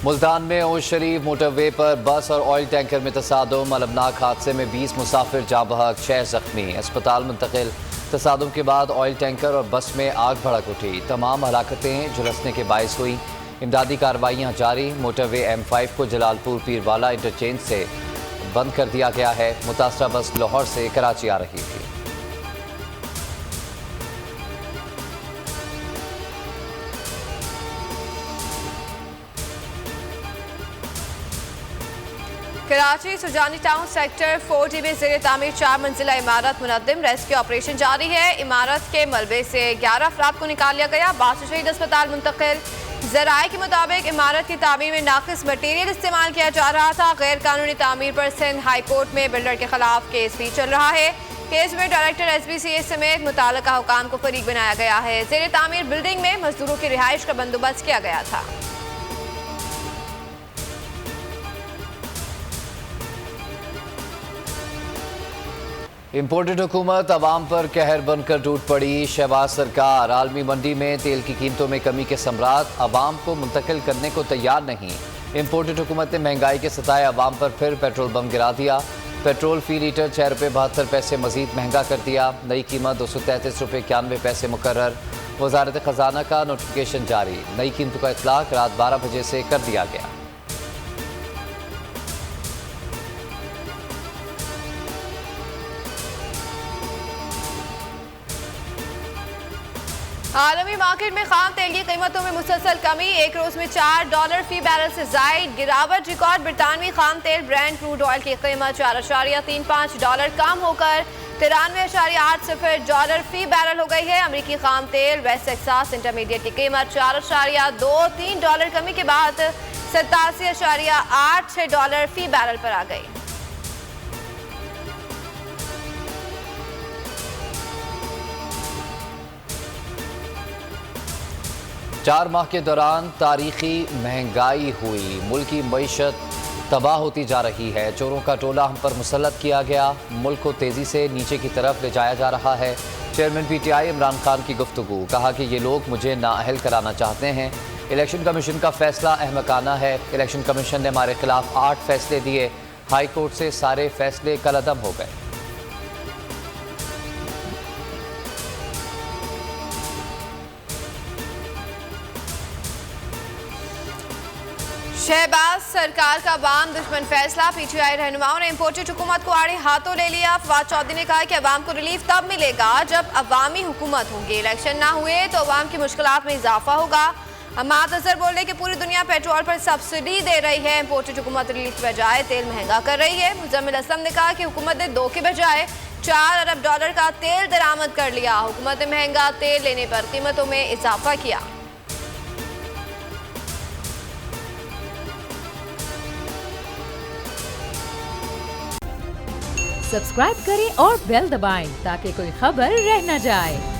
मुल्तान में ओश शरीफ मोटरवे पर बस और ऑयल टैंकर में तसादुम। अलमनाक हादसे में 20 मुसाफिर जाँ बहक, 6 जख्मी, अस्पताल मुंतकिल। तसादुम के बाद ऑयल टैंकर और बस में आग भड़क उठी। तमाम हलाकतें झुलसने के बायस हुई। इमदादी कार्रवाइयाँ जारी। मोटरवे M5 को जलालपुर पीरवाला इंटरचेंज से बंद कर दिया गया है। मुतासरा बस लाहौर से कराची आ रही थी। कराची सुजानी टाउन सेक्टर 4D में ज़ेरे तामीर 4 मंजिला इमारत मुनद्दिम। रेस्क्यू ऑपरेशन जारी है। इमारत के मलबे से 11 अफराद को निकाल लिया गया। बादशाह शहीद अस्पताल मुंतकिल। ज़राए के मुताबिक इमारत की तामीर में नाकिस मटीरियल इस्तेमाल किया जा रहा था। गैर कानूनी तामीर पर सिंध हाई कोर्ट में बिल्डर के खिलाफ केस भी चल रहा है। केस में डायरेक्टर SBCA समेत मुताल्लिका हुकाम को फरीक बनाया गया है। ज़ेरे तामीर बिल्डिंग में मजदूरों की रिहाइश का बंदोबस्त किया गया था। इम्पोर्टेड हुकूमत अवाम पर कहर बनकर टूट पड़ी। शहबाज सरकार आलमी मंडी में तेल की कीमतों में कमी के सम्राट, अवाम को मुंतकिल करने को तैयार नहीं। इम्पोर्टेड हुकूमत ने महंगाई के सताए अवाम पर फिर पेट्रोल बम गिरा दिया। पेट्रोल फी लीटर 6 रुपये 72 पैसे मजीद महंगा कर दिया। नई कीमत 233 रुपये 91 पैसे मुकर्रर। वजारत खजाना का नोटिफिकेशन जारी। नई कीमतों का इतलाक रात 12 बजे से कर दिया गया। आलमी मार्केट में खाम तेल की कीमतों में मुसलसल कमी। एक रोज में $4 फी बैरल से जायद गिरावट रिकॉर्ड। ब्रितानवी खाम तेल ब्रांड क्रूड ऑयल की कीमत $4.35 कम होकर $93.80 फी बैरल हो गई है। अमेरिकी खाम तेल वेस्ट टेक्सास इंटरमीडिएट की कीमत $4.23 कमी के बाद $87.86 फी बैरल पर आ गई। 4 माह के दौरान तारीखी महंगाई हुई। मुल्क की मईशत तबाह होती जा रही है। चोरों का टोला हम पर मुसल्लत किया गया। मुल्क को तेज़ी से नीचे की तरफ ले जाया जा रहा है। चेयरमैन PTI इमरान खान की गुफ्तगू। कहा कि ये लोग मुझे नाअहल कराना चाहते हैं। इलेक्शन कमीशन का फैसला अहमकाना है। इलेक्शन कमीशन ने हमारे खिलाफ 8 फैसले दिए। हाई कोर्ट से सारे फैसले कलअदम हो गए। शहबाज सरकार का अवाम दुश्मन फैसला। PTI रहनुमाओं ने इम्पोर्टेड हुकूमत को आड़े हाथों ले लिया। फवाद चौधरी ने कहा कि अवाम को रिलीफ तब मिलेगा जब अवामी हुकूमत होंगी। इलेक्शन ना हुए तो अवाम की मुश्किलात में इजाफा होगा। अमाद अजहर बोले कि पूरी दुनिया पेट्रोल पर सब्सिडी दे रही है। इम्पोर्टेड हुकूमत रिलीफ के बजाय तेल महंगा कर रही है। मुजम्मिल असलम ने कहा कि हुकूमत ने 2 के बजाय $4 अरब का तेल दरामद कर लिया। हुकूमत ने महंगा तेल लेने पर कीमतों में इजाफा किया। सब्सक्राइब करें और बेल दबाएं ताकि कोई खबर रह न जाए।